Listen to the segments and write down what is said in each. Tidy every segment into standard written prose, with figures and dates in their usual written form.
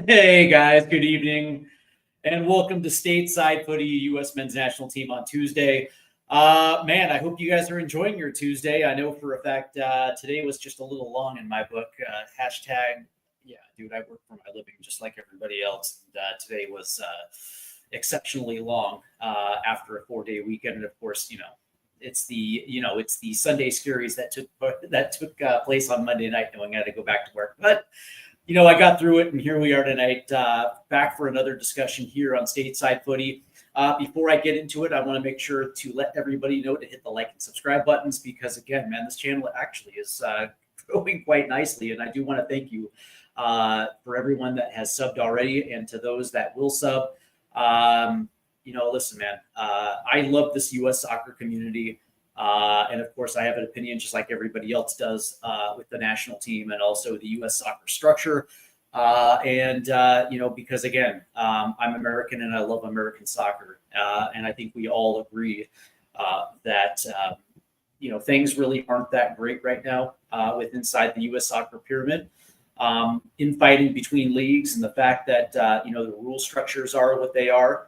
Hey guys, good evening, and welcome to Stateside Footy, U.S. Men's National Team on Tuesday. Man, I hope you guys are enjoying your Tuesday. I know for a fact today was just a little long in my book. Hashtag, yeah, dude, I work for my living just like everybody else. And, today was exceptionally long after a 4-day weekend, and of course, it's the Sunday scaries that took place on Monday night, knowing I had to go back to work, but. I got through it, and here we are tonight, back for another discussion here on Stateside Footy. Before I get into it, I want to make sure to let everybody know to hit the like and subscribe buttons because, again, man, this channel actually is growing quite nicely, and I do want to thank you for everyone that has subbed already and to those that will sub. Listen, man, I love this U.S. soccer community. And of course, I have an opinion just like everybody else does with the national team and also the U.S. soccer structure. Because again, I'm American and I love American soccer. And I think we all agree that, things really aren't that great right now inside the U.S. soccer pyramid. Infighting between leagues and the fact that, the rule structures are what they are,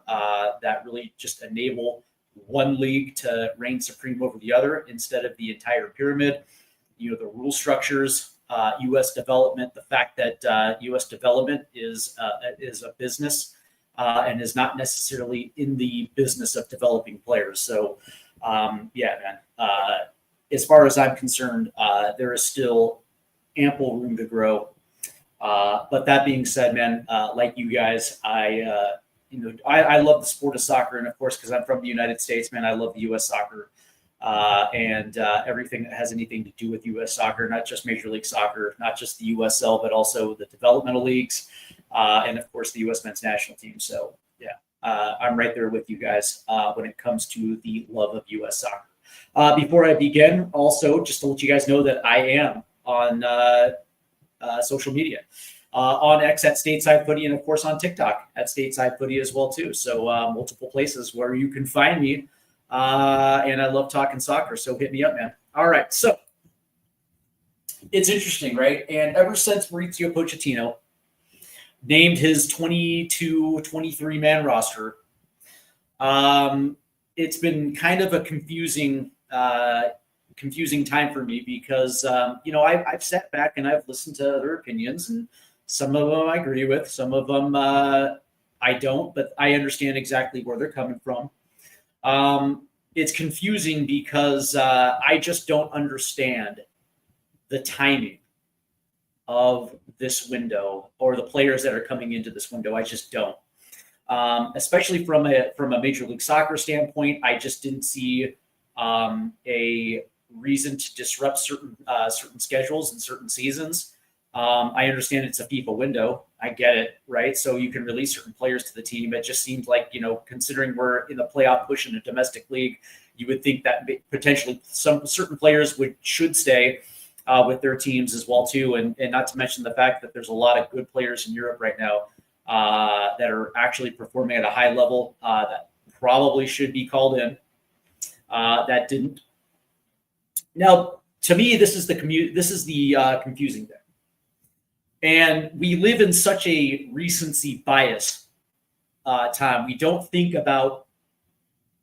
that really just enable one league to reign supreme over the other instead of the entire pyramid. The rule structures, U.S. development, the fact that U.S. development is a business and is not necessarily in the business of developing players. So, man, as far as I'm concerned, there is still ample room to grow. But that being said, man, like you guys, I love the sport of soccer, and of course, because I'm from the United States, man, I love the U.S. soccer and everything that has anything to do with U.S. soccer, not just Major League Soccer, not just the USL, but also the developmental leagues, and of course, the U.S. Men's National Team. So, I'm right there with you guys when it comes to the love of U.S. soccer. Before I begin, also, just to let you guys know that I am on social media. On X at Stateside Footy, and of course on TikTok at Stateside Footy as well too. So multiple places where you can find me, and I love talking soccer. So hit me up, man. All right, so it's interesting, right? And ever since Mauricio Pochettino named his 23 man roster, it's been kind of a confusing time for me because I've sat back and I've listened to other opinions, and some of them I agree with, some of them I don't, but I understand exactly where they're coming from. It's confusing because I just don't understand the timing of this window or the players that are coming into this window. I just don't. Especially from a Major League Soccer standpoint, I just didn't see a reason to disrupt certain schedules and certain seasons. I understand it's a FIFA window. I get it, right? So you can release certain players to the team. It just seems like, considering we're in the playoff push in a domestic league, you would think that potentially some certain players should stay with their teams as well too. And not to mention the fact that there's a lot of good players in Europe right now that are actually performing at a high level that probably should be called in. That didn't. Now, to me, this is the confusing thing. And we live in such a recency bias time. We don't think about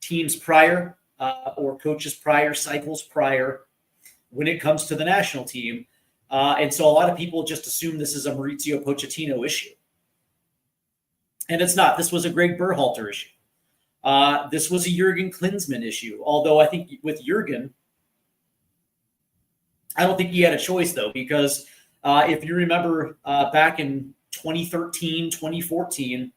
teams prior or coaches prior, cycles prior when it comes to the national team. And so a lot of people just assume this is a Mauricio Pochettino issue. And it's not. This was a Greg Berhalter issue. This was a Jurgen Klinsmann issue. Although I think with Jurgen, I don't think he had a choice, though, because if you remember back in 2013, 2014,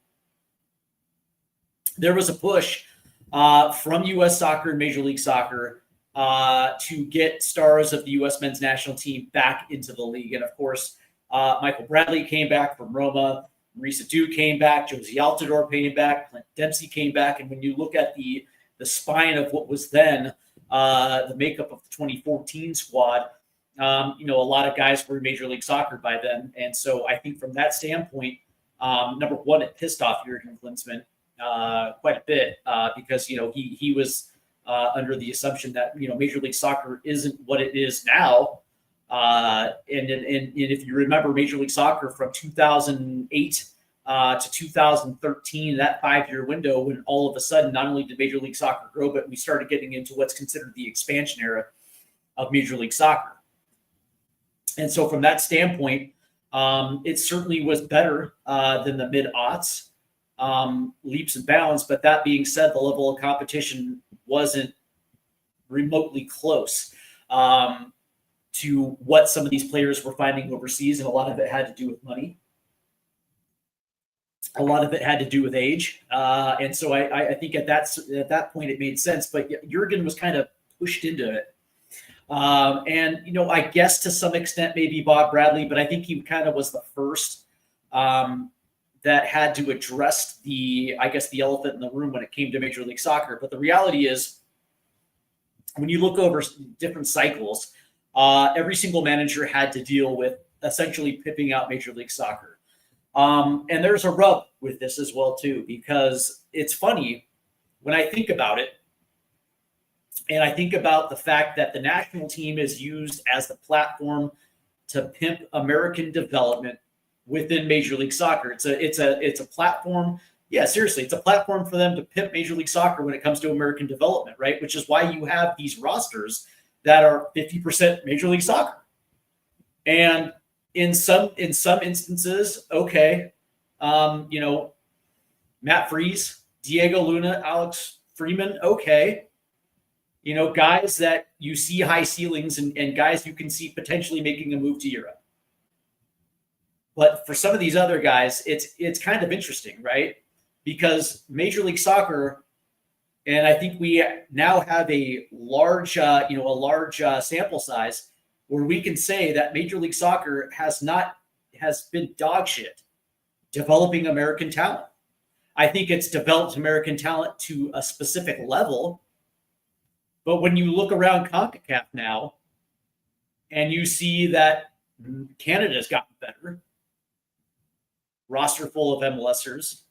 there was a push from U.S. Soccer and Major League Soccer to get stars of the U.S. Men's National Team back into the league. And, of course, Michael Bradley came back from Roma. Marisa Duke came back. Josie Altidore came back. Clint Dempsey came back. And when you look at the spine of what was then the makeup of the 2014 squad, a lot of guys were in Major League Soccer by then. And so I think from that standpoint, number one, it pissed off Jurgen Klinsmann quite a bit because, he was under the assumption that, Major League Soccer isn't what it is now. And if you remember Major League Soccer from 2008 to 2013, that 5-year window, when all of a sudden, not only did Major League Soccer grow, but we started getting into what's considered the expansion era of Major League Soccer. And so from that standpoint, it certainly was better than the mid-aughts, leaps and bounds. But that being said, the level of competition wasn't remotely close to what some of these players were finding overseas, and a lot of it had to do with money. A lot of it had to do with age, and so I think at that point it made sense. But Jurgen was kind of pushed into it, and I guess to some extent maybe Bob Bradley, but I think he kind of was the first that had to address the elephant in the room when it came to Major League Soccer. But the reality is, when you look over different cycles, every single manager had to deal with essentially pimping out Major League Soccer. And there's a rub with this as well, too, because it's funny when I think about it, and I think about the fact that the national team is used as the platform to pimp American development within Major League Soccer. It's a platform. Yeah, seriously, it's a platform for them to pimp Major League Soccer when it comes to American development, right? Which is why you have these rosters that are 50% Major League Soccer. And in some instances, okay, Matt Freese, Diego Luna, Alex Freeman, okay, guys that you see high ceilings and guys you can see potentially making a move to Europe. But for some of these other guys, it's kind of interesting, right? Because Major League Soccer, and I think we now have a large sample size where we can say that Major League Soccer has been dog shit developing American talent. I think it's developed American talent to a specific level. But when you look around CONCACAF now and you see that Canada's gotten better, roster full of MLSers,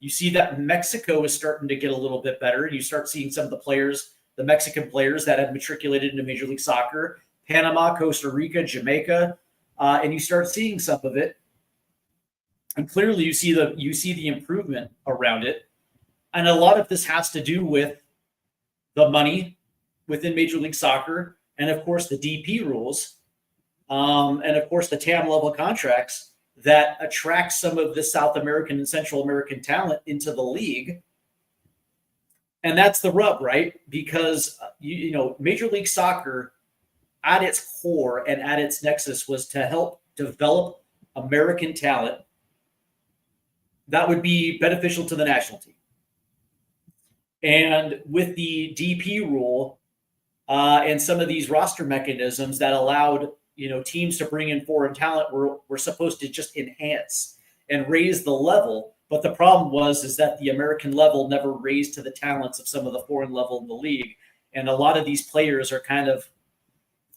you see that Mexico is starting to get a little bit better. You start seeing some of the players, the Mexican players that have matriculated into Major League Soccer, Panama, Costa Rica, Jamaica, and you start seeing some of it. And clearly you see the improvement around it. And a lot of this has to do with the money within Major League Soccer, and of course the DP rules, and of course the TAM level contracts that attract some of the South American and Central American talent into the league. And that's the rub, right? Because Major League Soccer at its core and at its nexus was to help develop American talent that would be beneficial to the national team. And with the DP rule and some of these roster mechanisms that allowed teams to bring in foreign talent were supposed to just enhance and raise the level. But the problem is that the American level never raised to the talents of some of the foreign level in the league. And a lot of these players are kind of,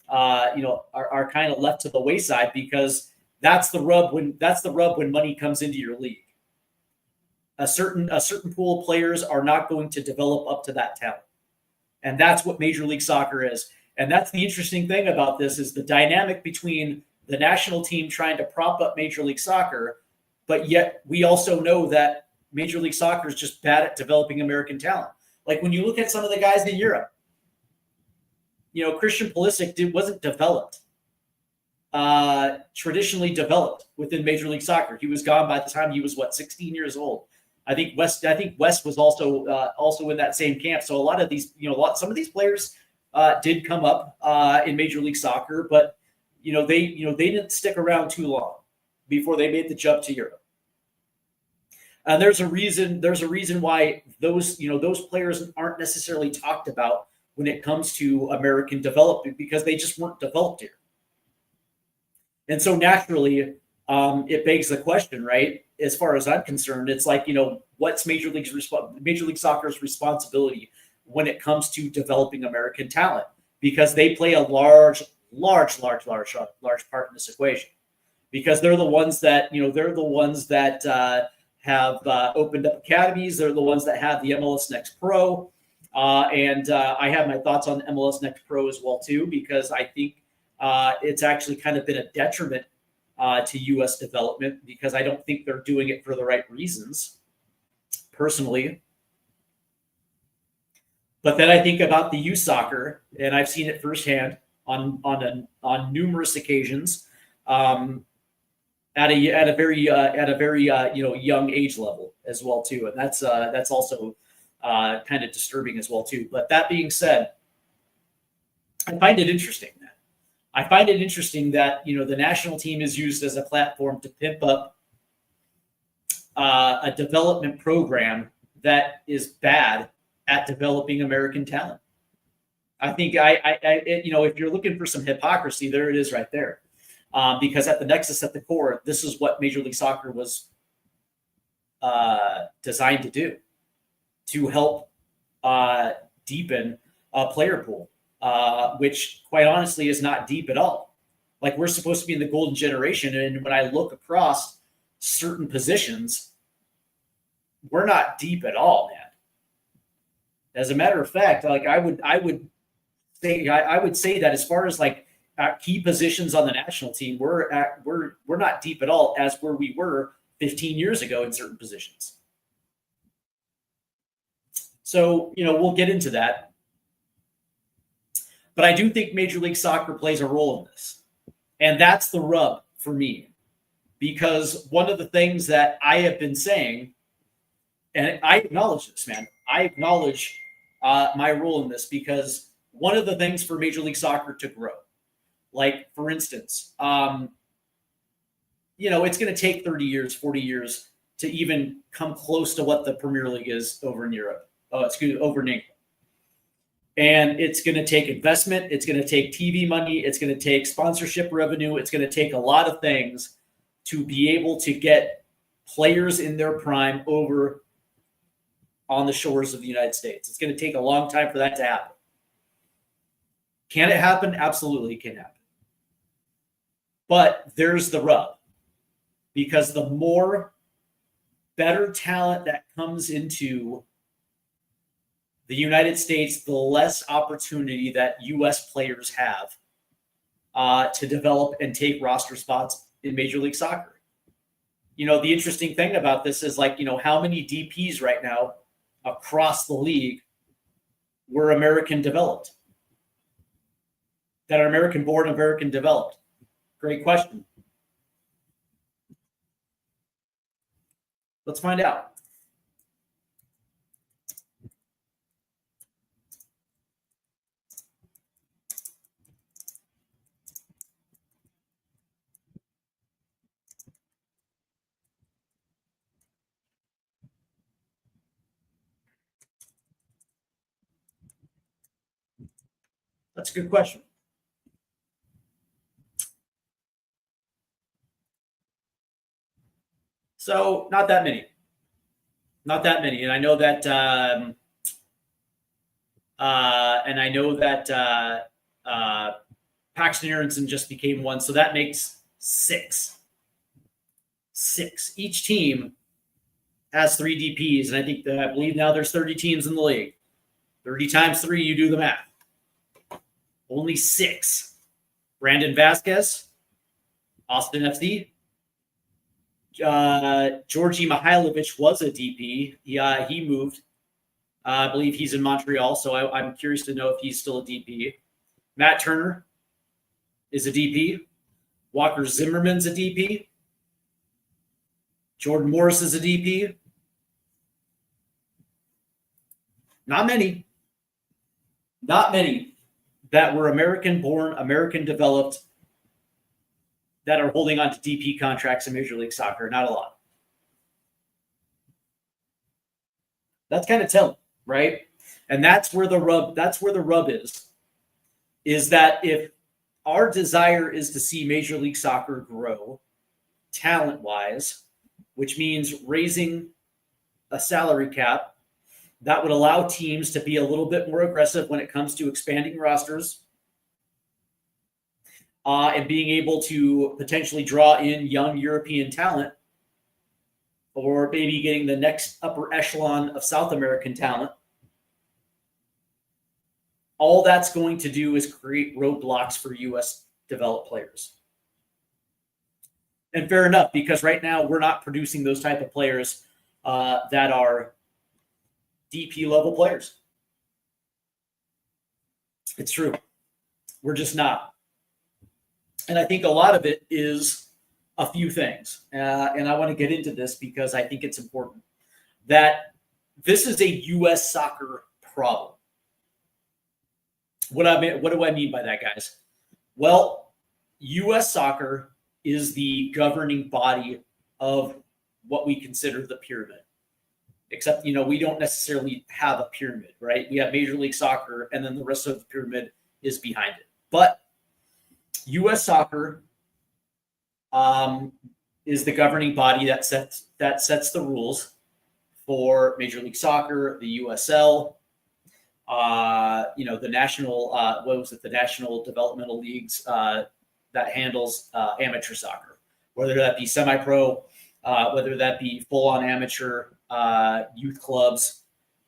are kind of left to the wayside, because that's the rub when money comes into your league. A certain pool of players are not going to develop up to that talent. And that's what Major League Soccer is. And that's the interesting thing about this, is the dynamic between the national team trying to prop up Major League Soccer, but yet we also know that Major League Soccer is just bad at developing American talent. Like when you look at some of the guys in Europe, Christian Pulisic wasn't developed, traditionally developed within Major League Soccer. He was gone by the time he was 16 years old. I think West was also in that same camp. So a lot of these, some of these players did come up in Major League Soccer, but they didn't stick around too long before they made the jump to Europe. And there's a reason why those players aren't necessarily talked about when it comes to American development, because they just weren't developed here. And so naturally, it begs the question, right? As far as I'm concerned, it's like, what's Major League Soccer's responsibility when it comes to developing American talent? Because they play a large part in this equation. Because they're the ones that, have opened up academies. They're the ones that have the MLS Next Pro. And I have my thoughts on MLS Next Pro as well, too, because I think it's actually kind of been a detriment to U.S. development because I don't think they're doing it for the right reasons, personally. But then I think about the youth soccer, and I've seen it firsthand on numerous occasions, at a very young age level as well too, and that's also kind of disturbing as well too. But that being said, I find it interesting. I find it interesting that the national team is used as a platform to pimp up a development program that is bad at developing American talent. I think if you're looking for some hypocrisy, there it is right there. Because at the nexus, at the core, this is what Major League Soccer was designed to do, to help deepen a player pool, which quite honestly is not deep at all. Like, we're supposed to be in the golden generation, and when I look across certain positions, we're not deep at all, man. As a matter of fact, like I would say that as far as like key positions on the national team, we're not deep at all as where we were 15 years ago in certain positions. So, we'll get into that. But I do think Major League Soccer plays a role in this. And that's the rub for me. Because one of the things that I have been saying, and I acknowledge this, man, I acknowledge my role in this, because one of the things for Major League Soccer to grow, like, for instance, it's going to take 30 years, 40 years to even come close to what the Premier League is over in Europe. Over in England. And it's going to take investment. It's going to take TV money. It's going to take sponsorship revenue. It's going to take a lot of things to be able to get players in their prime over on the shores of the United States. It's going to take a long time for that to happen. Can it happen? Absolutely, it can happen. But there's the rub, because the more better talent that comes into the United States, the less opportunity that U.S. players have to develop and take roster spots in Major League Soccer. The interesting thing about this is, like, how many DPs right now across the league were American developed, that are American born, American developed? Great question. Let's find out. That's a good question. So not that many. And I know that Paxton Aronson just became one. So that makes six. Each team has 3 DPs. And I believe now there's 30 teams in the league. 30 times 3, you do the math. Only 6. Brandon Vasquez, Austin FC. Georgi Mihailovic was a DP. He moved. I believe he's in Montreal, so I'm curious to know if he's still a DP. Matt Turner is a DP. Walker Zimmerman's a DP. Jordan Morris is a DP. Not many that were American born, American developed, that are holding on to DP contracts in Major League Soccer. Not a lot. That's kind of telling, right? And that's where the rub is that if our desire is to see Major League Soccer grow talent-wise, which means raising a salary cap that would allow teams to be a little bit more aggressive when it comes to expanding rosters, and being able to potentially draw in young European talent, or maybe getting the next upper echelon of South American talent, all that's going to do is create roadblocks for U.S. developed players. And fair enough, because right now we're not producing those type of players that are DP level players. It's true. We're just not. And I think a lot of it is a few things. And I want to get into this because I think it's important that this is a U.S. soccer problem. What do I mean by that, guys? Well, U.S. soccer is the governing body of what we consider the pyramid. Except, we don't necessarily have a pyramid, right? We have Major League Soccer, and then the rest of the pyramid is behind it. But U.S. soccer is the governing body that sets the rules for Major League Soccer, the USL, the national the National Developmental Leagues that handles amateur soccer, whether that be semi-pro, whether that be full-on amateur, youth clubs.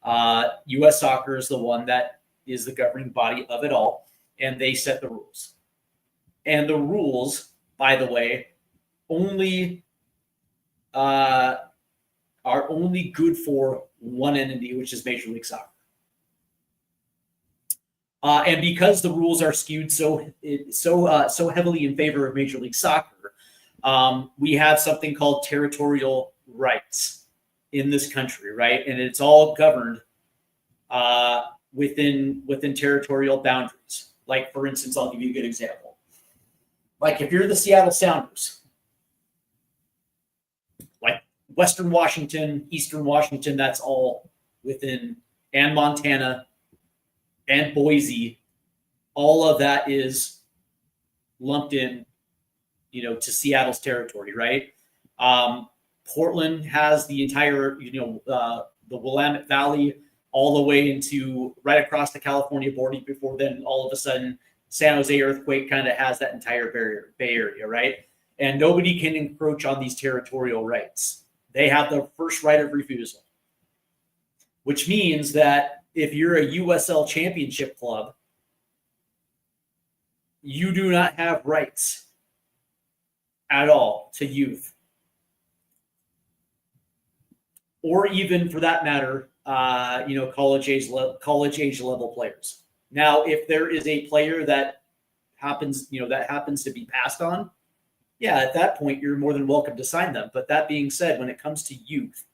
U.S. soccer is the one that is the governing body of it all, and they set the rules. And the rules, by the way, are only good for one entity, which is Major League Soccer. And because the rules are skewed so heavily in favor of Major League Soccer, we have something called territorial rights in this country, right? And it's all governed within territorial boundaries. Like, for instance, I'll give you a good example. Like, if you're the Seattle Sounders, like Western Washington, Eastern Washington, that's all within, and Montana and Boise, all of that is lumped in, to Seattle's territory, right? Portland has the entire, the Willamette Valley all the way into right across the California border before then all of a sudden San Jose earthquake kind of has that entire Bay Area, right? And nobody can encroach on these territorial rights. They have the first right of refusal, which means that if you're a USL championship club, you do not have rights at all to youth, or even for that matter, college age level players. Now, if there is a player that happens to be passed on, yeah, at that point you're more than welcome to sign them. But that being said, when it comes to youth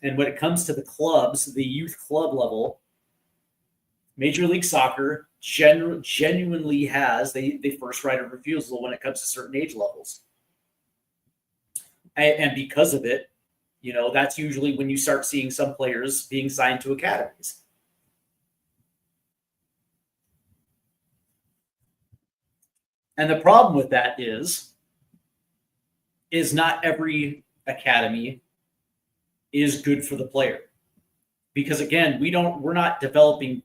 and when it comes to the clubs, the youth club level, Major League Soccer genuinely has the first right of refusal when it comes to certain age levels. And because of it, that's usually when you start seeing some players being signed to academies. And the problem with that is not every academy is good for the player. Because again, we're not developing,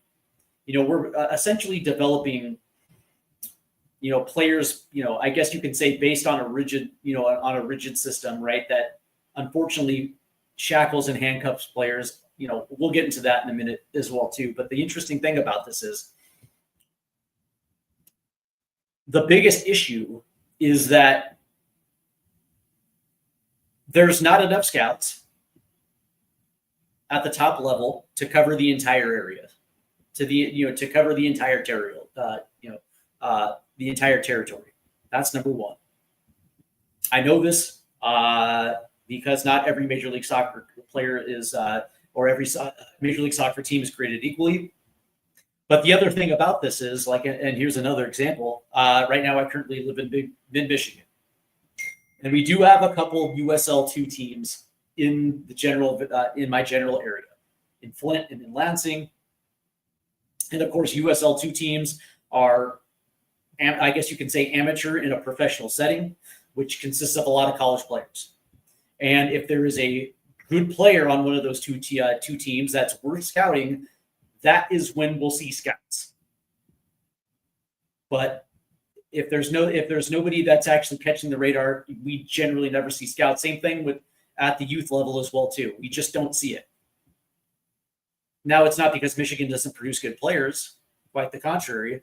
we're essentially developing, players, I guess you could say based on a rigid system, right? That unfortunately shackles and handcuffs players. We'll get into that in a minute as well too. But the interesting thing about this is the biggest issue is that there's not enough scouts at the top level to cover the entire area, to cover the entire territory, the entire territory. That's number one. I know this because not every Major League Soccer player is, or every Major League Soccer team is created equally. But the other thing about this is, and here's another example. Right now, I currently live in Michigan, and we do have a couple of USL2 teams in my general area, in Flint and in Lansing. And of course, USL2 teams are, I guess you can say, amateur in a professional setting, which consists of a lot of college players. And if there is a good player on one of those two teams that's worth scouting, that is when we'll see scouts. But if there's nobody that's actually catching the radar, we generally never see scouts. Same thing at the youth level as well too. We just don't see it. Now, it's not because Michigan doesn't produce good players. Quite the contrary.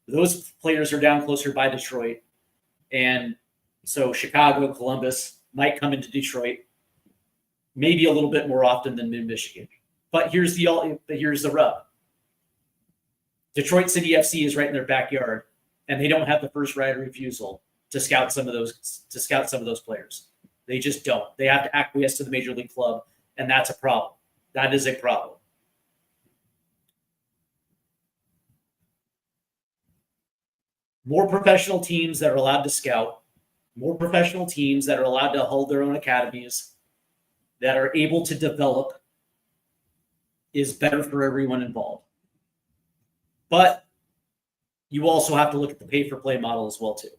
Those players are down closer by Detroit, and So Chicago, Columbus might come into Detroit, maybe a little bit more often than Mid-Michigan. But here's the rub. Detroit City FC is right in their backyard, and they don't have the first right of refusal to scout some of those players. They just don't. They have to acquiesce to the major league club, and that's a problem. That is a problem. More professional teams that are allowed to scout, more professional teams that are allowed to hold their own academies, that are able to develop, is better for everyone involved. But you also have to look at the pay-for-play model as well, too,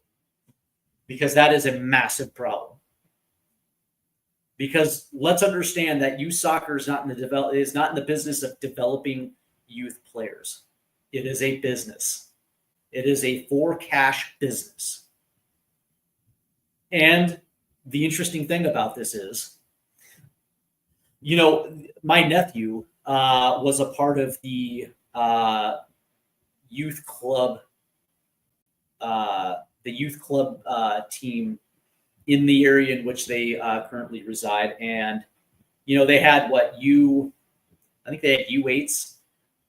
because that is a massive problem. Because let's understand that youth soccer is not in the business of developing youth players. It is a business. It is a for-cash business. And the interesting thing about this is, my nephew was a part of the youth club team in the area in which they currently reside. And, they had I think they had U8s,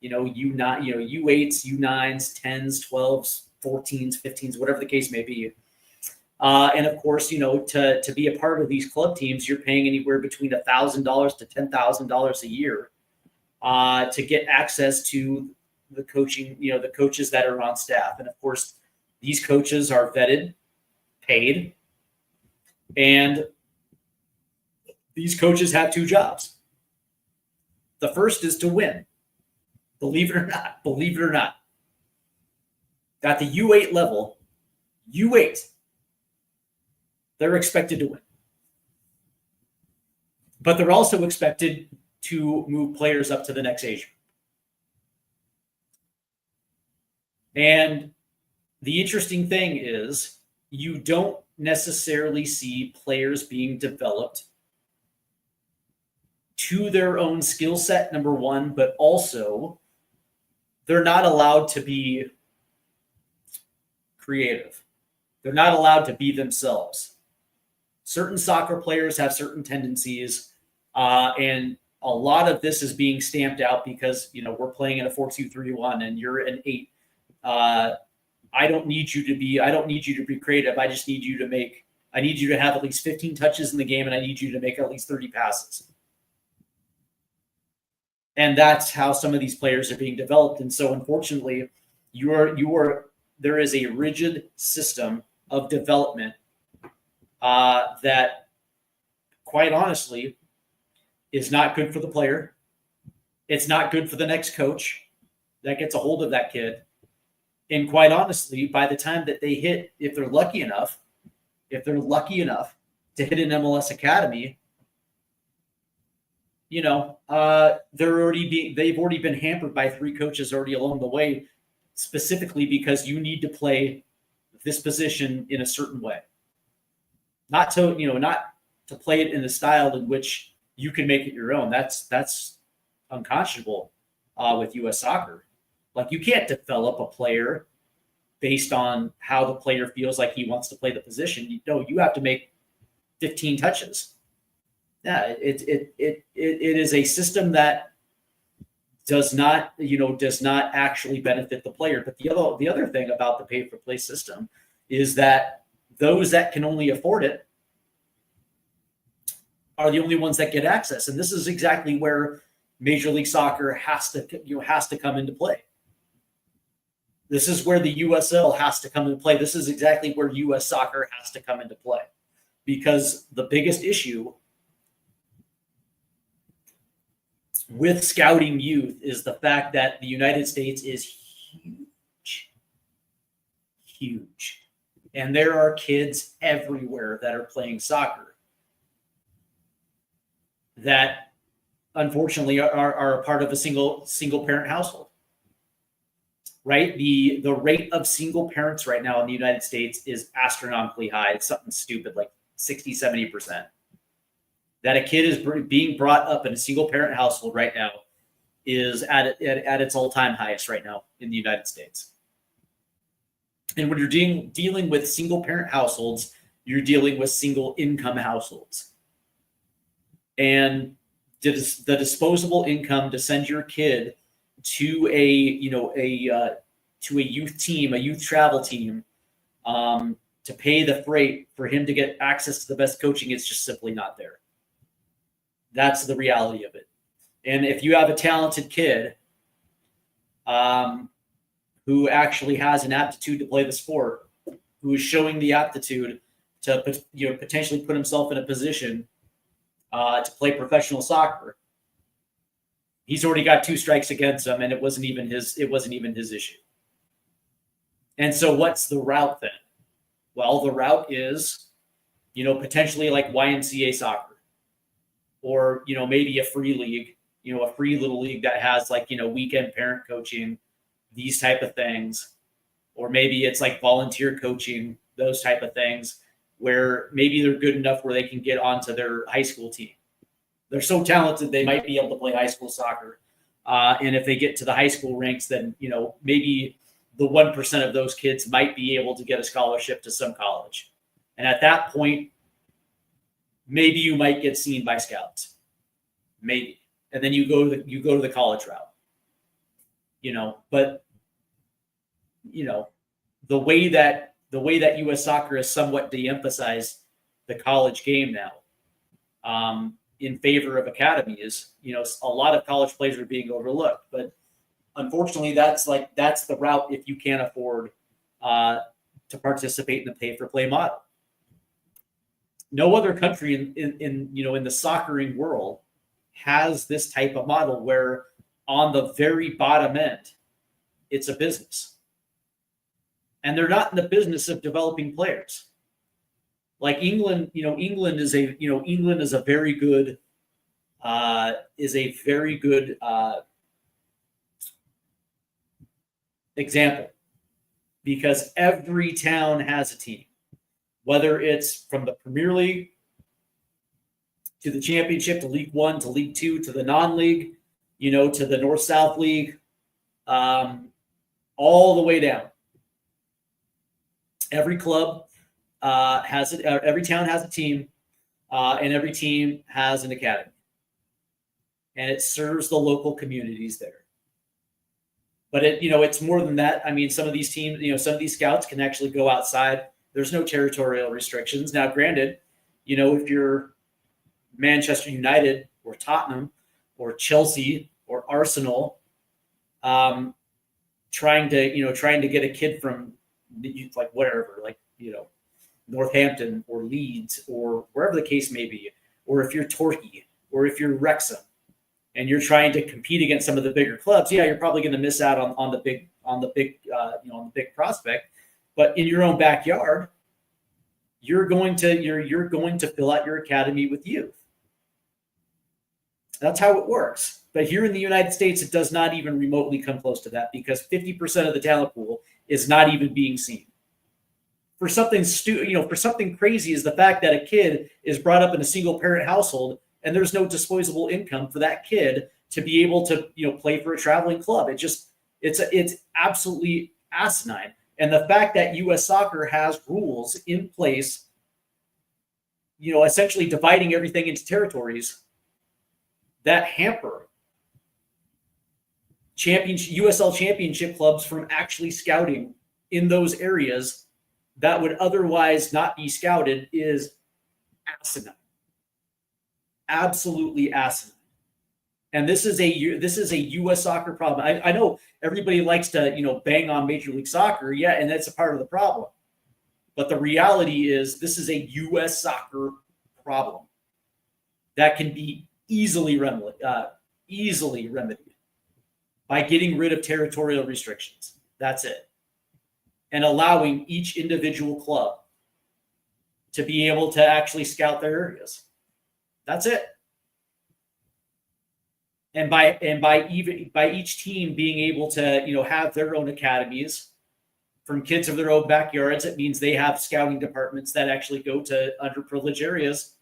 U8s, U9s, 10s, 12s, 14s, 15s, whatever the case may be. And of course, to be a part of these club teams, you're paying anywhere between $1,000 to $10,000 a year to get access to the coaching, the coaches that are on staff. And of course, these coaches are vetted, paid, and these coaches have two jobs. The first is to win. Believe it or not. At the U8 level, they're expected to win. But they're also expected to move players up to the next age. And the interesting thing is, you don't necessarily see players being developed to their own skill set, number one, but also they're not allowed to be creative. They're not allowed to be themselves. Certain soccer players have certain tendencies, and a lot of this is being stamped out because, we're playing in a 4-2-3-1 and you're an 8. I don't need you to be creative. I just need you to have at least 15 touches in the game, and I need you to make at least 30 passes. And that's how some of these players are being developed. And so unfortunately, there is a rigid system of development that, quite honestly, is not good for the player. It's not good for the next coach that gets a hold of that kid. And quite honestly, by the time that they hit, if they're lucky enough to hit an MLS academy, they've already been hampered by 3 coaches already along the way, specifically because you need to play this position in a certain way. Not to play it in a style in which you can make it your own. That's unconscionable with U.S. soccer. Like, you can't develop a player based on how the player feels like he wants to play the position. You have to make 15 touches. Yeah, it is a system that does not actually benefit the player. But the other thing about the pay-for-play system is that those that can only afford it are the only ones that get access. And this is exactly where Major League Soccer has to come into play. This is where the USL has to come into play. This is exactly where U.S. soccer has to come into play, because the biggest issue with scouting youth is the fact that the United States is huge. And there are kids everywhere that are playing soccer that unfortunately are a part of a single parent household. Right? The rate of single parents right now in the United States is astronomically high. It's something stupid, like 60, 70%. That a kid is being brought up in a single parent household right now is at its all-time highest right now in the United States. And when you're dealing with single parent households you're dealing with single income households. And the disposable income to send your kid to a youth team, a youth travel team, to pay the freight for him to get access to the best coaching, it's just simply not there. That's the reality of it. And if you have a talented kid who actually has an aptitude to play the sport, who is showing the aptitude to potentially put himself in a position to play professional soccer, he's already got 2 strikes against him, and it wasn't even his issue. And so what's the route then? Well, the route is, potentially like YMCA soccer, or, maybe a free league, a free little league that has like, weekend parent coaching, these type of things. Or maybe it's like volunteer coaching, those type of things, where maybe they're good enough where they can get onto their high school team. They're so talented, they might be able to play high school soccer. And if they get to the high school ranks, then, maybe the 1% of those kids might be able to get a scholarship to some college. And at that point, maybe you might get seen by scouts, maybe. And then you go to the college route, but the way that U.S. soccer has somewhat de-emphasized the college game now, in favor of academies, a lot of college players are being overlooked. But unfortunately, that's the route if you can't afford to participate in the pay-for-play model. No other country in the soccering world has this type of model where on the very bottom end, it's a business. And they're not in the business of developing players. Like England, England is a very good example, because every town has a team, whether it's from the Premier League to the Championship to League One to League Two to the non-league, to the North-South League, all the way down. Every club has it. Every town has a team, and every team has an academy, and it serves the local communities there. But it's more than that. I mean, some of these teams, some of these scouts can actually go outside. There's no territorial restrictions. Now, granted, if you're Manchester United or Tottenham or Chelsea or Arsenal, trying to get a kid from like whatever, like Northampton or Leeds or wherever the case may be, or if you're Torquay or if you're Wrexham, and you're trying to compete against some of the bigger clubs, you're probably going to miss out on the big prospect. But in your own backyard, you're going to fill out your academy with youth. That's how it works. But here in the United States, it does not even remotely come close to that, because 50% of the talent pool is not even being seen. For something for something crazy is the fact that a kid is brought up in a single parent household and there's no disposable income for that kid to be able to play for a traveling club. It's absolutely asinine. And the fact that U.S. soccer has rules in place, essentially dividing everything into territories that hamper USL championship clubs from actually scouting in those areas that would otherwise not be scouted is asinine. Absolutely asinine. And this is a U.S. soccer problem. I know everybody likes to bang on Major League Soccer, and that's a part of the problem. But the reality is this is a U.S. soccer problem that can be easily remedied by getting rid of territorial restrictions. That's it. And allowing each individual club to be able to actually scout their areas. That's it. And by each team being able to have their own academies from kids of their own backyards, it means they have scouting departments that actually go to underprivileged areas,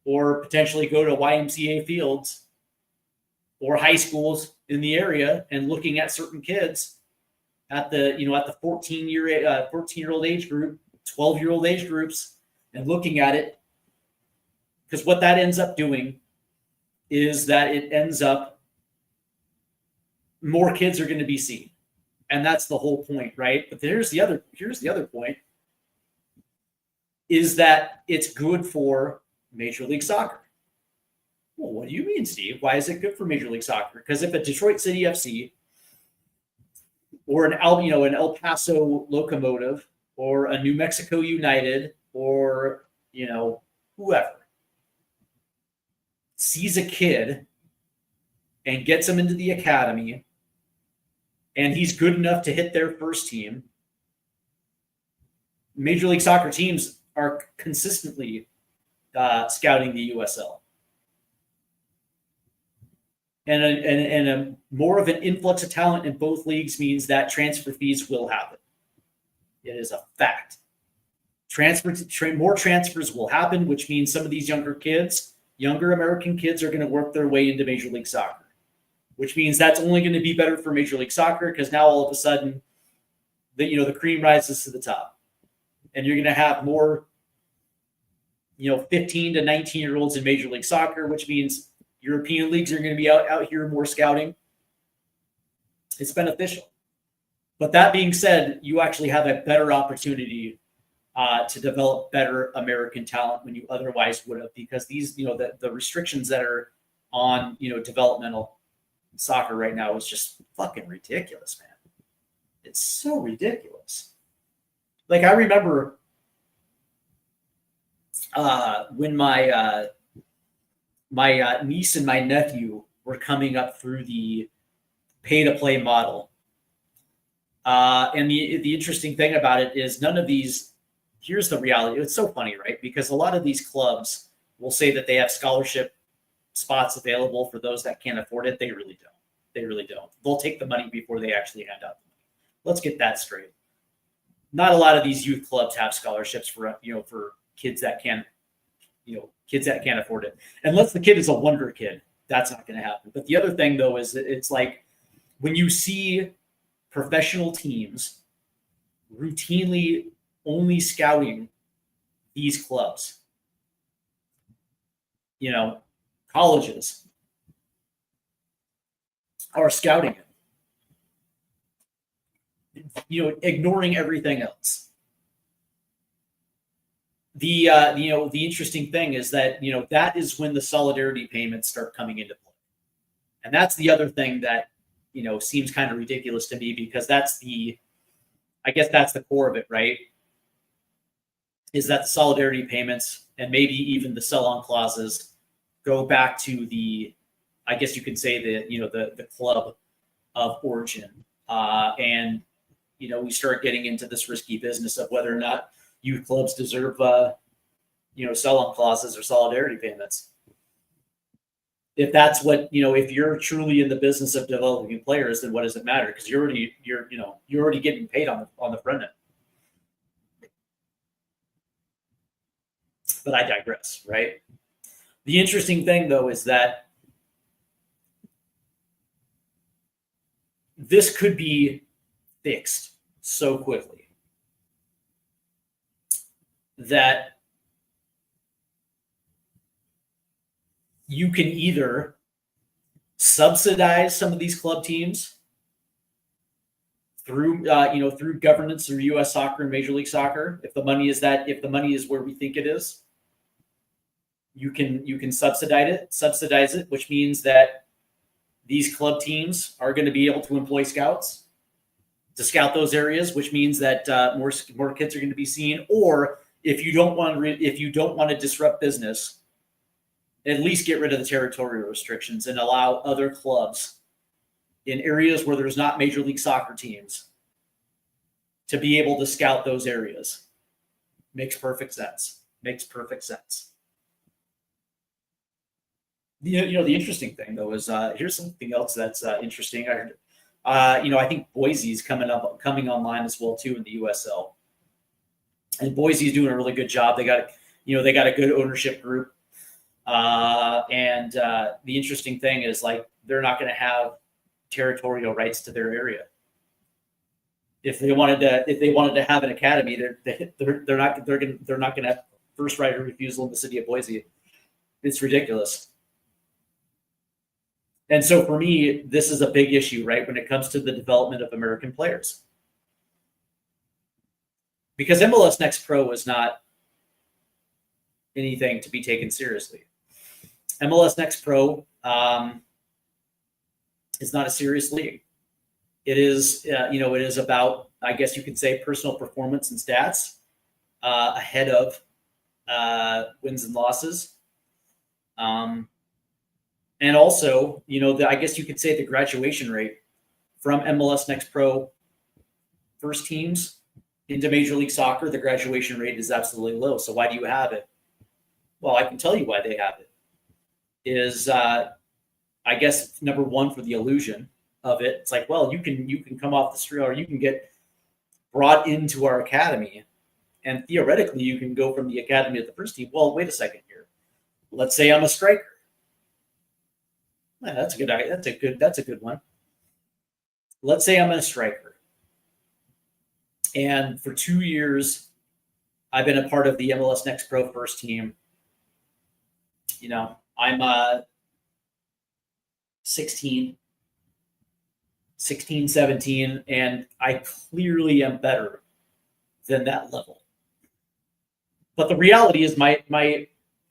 or potentially go to YMCA fields or high schools in the area and looking at certain kids at the 14-year-old age group 12-year-old age groups and looking at it, because what that ends up doing is that it ends up more kids are going to be seen. And that's the whole point, right? But here's the other point, is that it's good for Major League Soccer. Well, what do you mean, Steve? Why is it good for Major League Soccer? Because if a Detroit City FC or an El Paso Locomotive or a New Mexico United or whoever sees a kid and gets him into the academy, and he's good enough to hit their first team, Major League Soccer teams are consistently scouting the USL. And more of an influx of talent in both leagues means that transfer fees will happen. It is a fact. More transfers will happen, which means some of these younger American kids are going to work their way into Major League Soccer, which means that's only going to be better for Major League Soccer, because now all of a sudden the cream rises to the top, and you're going to have more 15 to 19-year-olds in Major League Soccer, which means European leagues are going to be out here more scouting. It's beneficial. But that being said, you actually have a better opportunity to develop better American talent when you otherwise would have, because these, the restrictions that are on, developmental soccer right now is just fucking ridiculous, man. It's so ridiculous. Like, I remember when my niece and my nephew were coming up through the pay-to-play model. And the interesting thing about it is none of these, here's the reality. It's so funny, right? Because a lot of these clubs will say that they have scholarship spots available for those that can't afford it. They really don't. They'll take the money before they actually hand out the money. Let's get that straight. Not a lot of these youth clubs have scholarships for kids that can't afford it. Unless the kid is a wonder kid, that's not going to happen. But the other thing, though, is that it's like when you see professional teams routinely only scouting these clubs, colleges are scouting it, ignoring everything else. The interesting thing is that that is when the solidarity payments start coming into play, and that's the other thing that seems kind of ridiculous to me, because that's the core of it, right? Is that the solidarity payments and maybe even the sell-on clauses go back to the, I guess you could say the club of origin, and we start getting into this risky business of whether or not youth clubs deserve sell-on clauses or solidarity payments. If that's what if you're truly in the business of developing players, then what does it matter? Because you're already getting paid on the front end. But I digress, right? The interesting thing, though, is that this could be fixed so quickly that you can either subsidize some of these club teams through through governance, through U.S. Soccer and Major League Soccer. If the money is where we think it is, you can subsidize it, which means that these club teams are going to be able to employ scouts to scout those areas, which means that more kids are going to be seen. Or if you don't want to disrupt business, at least get rid of the territorial restrictions and allow other clubs in areas where there's not Major League Soccer teams to be able to scout those areas. Makes perfect sense. The interesting thing, though, is here's something else that's interesting. I think Boise's coming online as well too in the USL, and Boise's doing a really good job. They got a good ownership group, and the interesting thing is, like, they're not going to have territorial rights to their area. if they wanted to have an academy, they're not going to have first right of refusal in the city of Boise. It's ridiculous. And so for me, this is a big issue, right, when it comes to the development of American players. Because MLS Next Pro is not anything to be taken seriously. MLS Next Pro is not a serious league. It is, it is about, I guess you could say, personal performance and stats ahead of wins and losses. And also, I guess you could say the graduation rate from MLS Next Pro first teams into Major League Soccer, the graduation rate is absolutely low. So why do you have it? Well, I can tell you why they have it. Is I guess number one, for the illusion of it. It's like, well, you can come off the street, or you can get brought into our academy, and theoretically you can go from the academy to the first team. Well, wait a second here. Let's say I'm a striker. That's a good one. Let's say I'm a striker, and for 2 years I've been a part of the MLS Next Pro first team. I'm 16, 17, and I clearly am better than that level. But the reality is my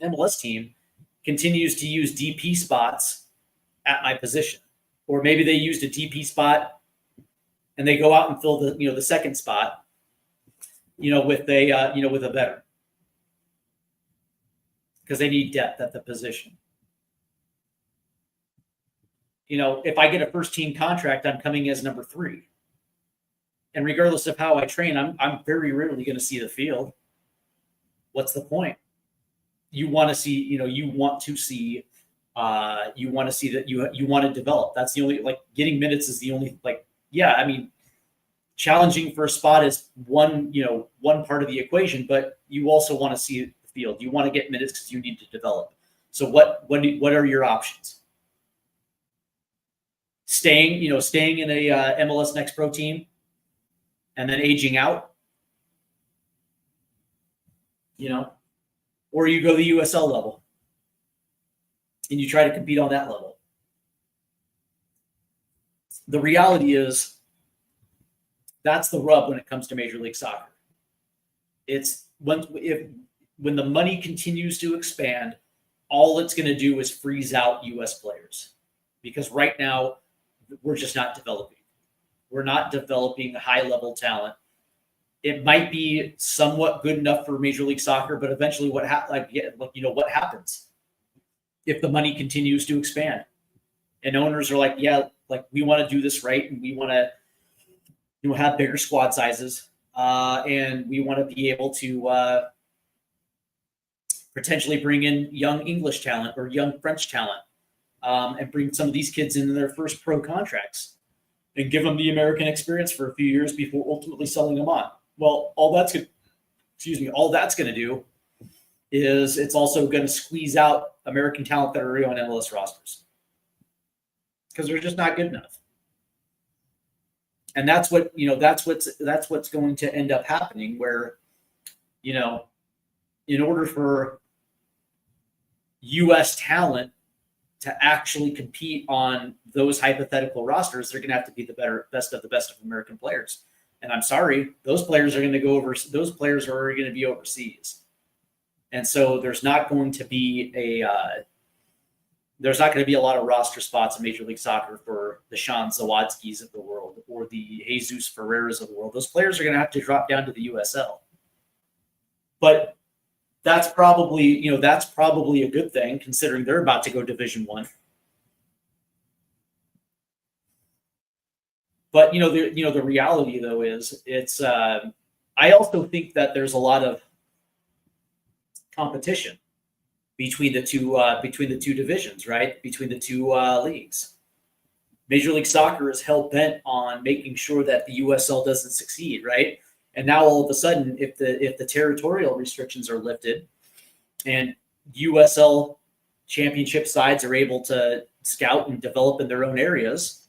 MLS team continues to use DP spots at my position. Or maybe they used a DP spot and they go out and fill the second spot, with a veteran. Because they need depth at the position. If I get a first team contract, I'm coming as number 3. And regardless of how I train, I'm very rarely going to see the field. What's the point? You want to see that you want to develop. That's the only, getting minutes is the only, challenging for a spot is one part of the equation, but you also want to see the field. You want to get minutes because you need to develop. So what are your options? Staying in a MLS Next Pro team and then aging out, or you go to the USL level and you try to compete on that level. The reality is that's the rub when it comes to Major League Soccer. It's when the money continues to expand, all it's going to do is freeze out U.S. players, because right now we're just not developing. We're not developing high-level talent. It might be somewhat good enough for Major League Soccer, but eventually what happens if the money continues to expand? And owners are like, we want to do this right, and we want to have bigger squad sizes, and we want to be able to potentially bring in young English talent or young French talent, and bring some of these kids into their first pro contracts and give them the American experience for a few years before ultimately selling them on. Well, all that's going to do is it's also going to squeeze out American talent that are already on MLS rosters, because they're just not good enough. And that's what's going to end up happening, where, in order for U.S. talent to actually compete on those hypothetical rosters, they're going to have to be the best of American players. And I'm sorry, those players are going to go over. Those players are already going to be overseas, and so there's not going to be a lot of roster spots in Major League Soccer for the Sean Zawadzkis of the world or the Jesus Ferreiras of the world. Those players are going to have to drop down to the USL. But that's probably a good thing, considering they're about to go Division I. But the reality though is it's. I also think that there's a lot of competition between the two divisions, right? Between the two leagues. Major League Soccer is hell bent on making sure that the USL doesn't succeed, right? And now all of a sudden, if the territorial restrictions are lifted and USL championship sides are able to scout and develop in their own areas,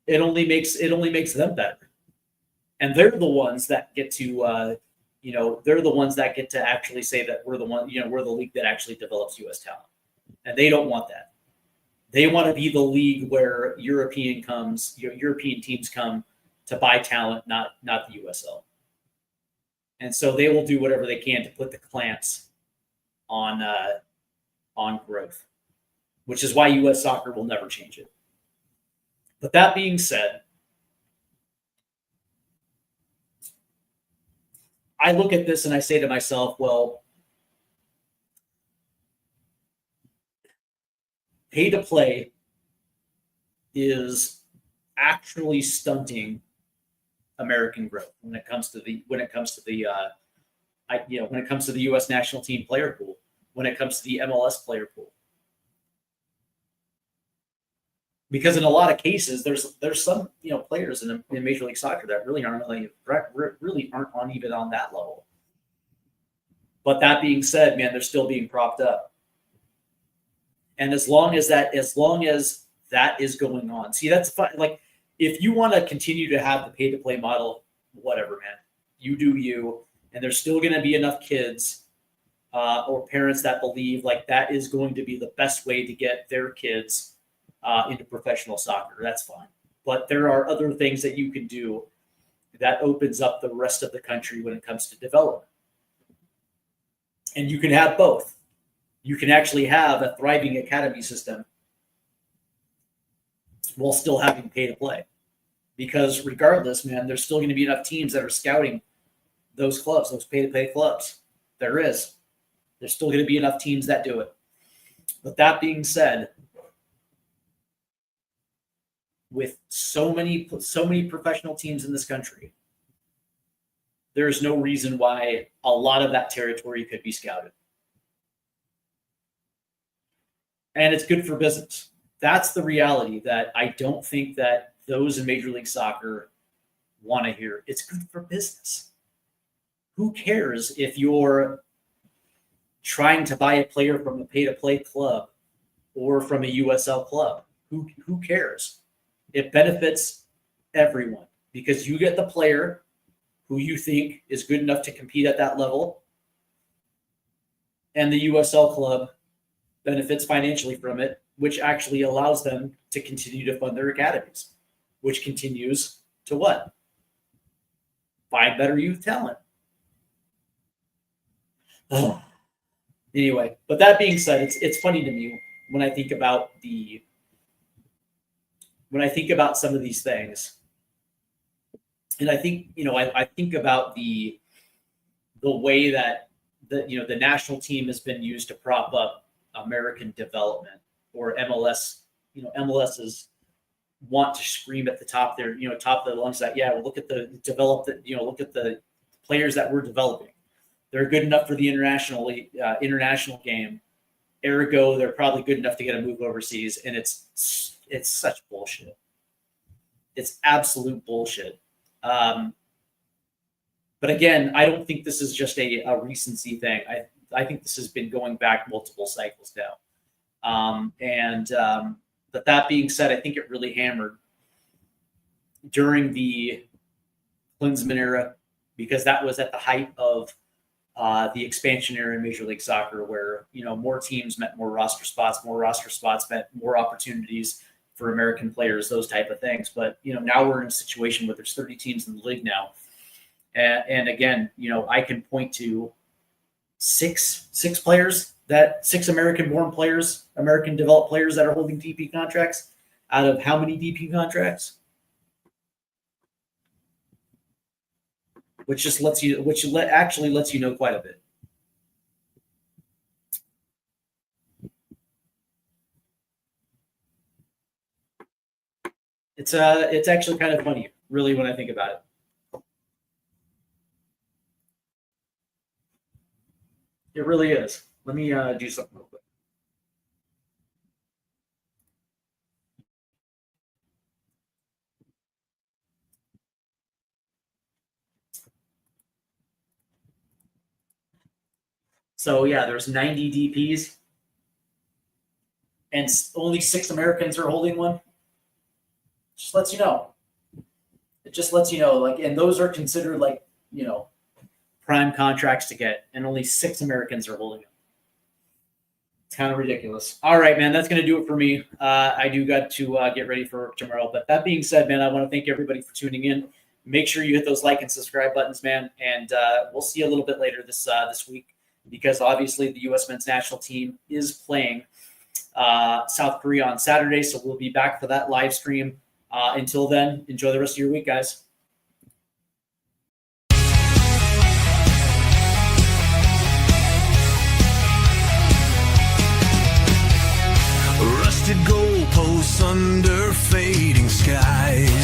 it only makes them better, and they're the ones that get to they're the ones that get to actually say that we're the league that actually develops U.S. talent, and they don't want that. They want to be the league where European teams come to buy talent, not the USL. And so they will do whatever they can to put the clamps on growth, which is why U.S. soccer will never change it. But that being said, I look at this and I say to myself, well, pay to play is actually stunting American growth when it comes to the U.S. national team player pool, when it comes to the MLS player pool. Because in a lot of cases, there's some players in Major League Soccer that really aren't on even on that level. But that being said, man, they're still being propped up. And as long as that is going on, see, that's fine. Like, if you want to continue to have the pay to play model, whatever, man, you do you. And there's still going to be enough kids or parents that believe like that is going to be the best way to get their kids into professional soccer. That's fine. But there are other things that you can do that opens up the rest of the country when it comes to development. And you can have both. You can actually have a thriving academy system while still having pay to play. Because regardless, man, there's still going to be enough teams that are scouting those clubs, those pay to play clubs. There's still going to be enough teams that do it. But that being said, with so many professional teams in this country, there's no reason why a lot of that territory could be scouted. And it's good for business. That's the reality that I don't think that those in Major League Soccer want to hear. It's good for business. Who cares if you're trying to buy a player from a pay-to-play club or from a USL club? Who cares? It benefits everyone because you get the player who you think is good enough to compete at that level, and the USL club benefits financially from it, which actually allows them to continue to fund their academies, which continues to what? Find better youth talent. Anyway, but that being said, it's funny to me when I think about some of these things, and I think I think about the way that the national team has been used to prop up American development, or MLS. MLS's want to scream at the top there, top of the lungs that, well, look at the look at the players that we're developing. They're good enough for the international game. Ergo, they're probably good enough to get a move overseas, and it's such bullshit. It's absolute bullshit. But again, I don't think this is just a recency thing. I think this has been going back multiple cycles now. But that being said, I think it really hammered during the Klinsmann era, because that was at the height of the expansion era in Major League Soccer, where more teams meant more roster spots meant more opportunities for American players, those type of things. But now we're in a situation where there's 30 teams in the league now, and again, I can point to six American-born players, American developed players that are holding DP contracts out of how many DP contracts? Which actually lets you know quite a bit. It's actually kind of funny, really, when I think about it. It really is. Let me do something real quick. So yeah, there's 90 DPs, and only 6 Americans are holding one. Just lets you know. It just lets you know, like, and those are considered like, prime contracts to get, and only 6 Americans are holding them. It's kind of ridiculous. All right, man, that's going to do it for me. I do got to get ready for work tomorrow. But that being said, man, I want to thank everybody for tuning in. Make sure you hit those like and subscribe buttons, man. And we'll see you a little bit later this week, because obviously the U.S. men's national team is playing South Korea on Saturday. So we'll be back for that live stream. Until then, enjoy the rest of your week, guys. Rusted goalposts under fading skies.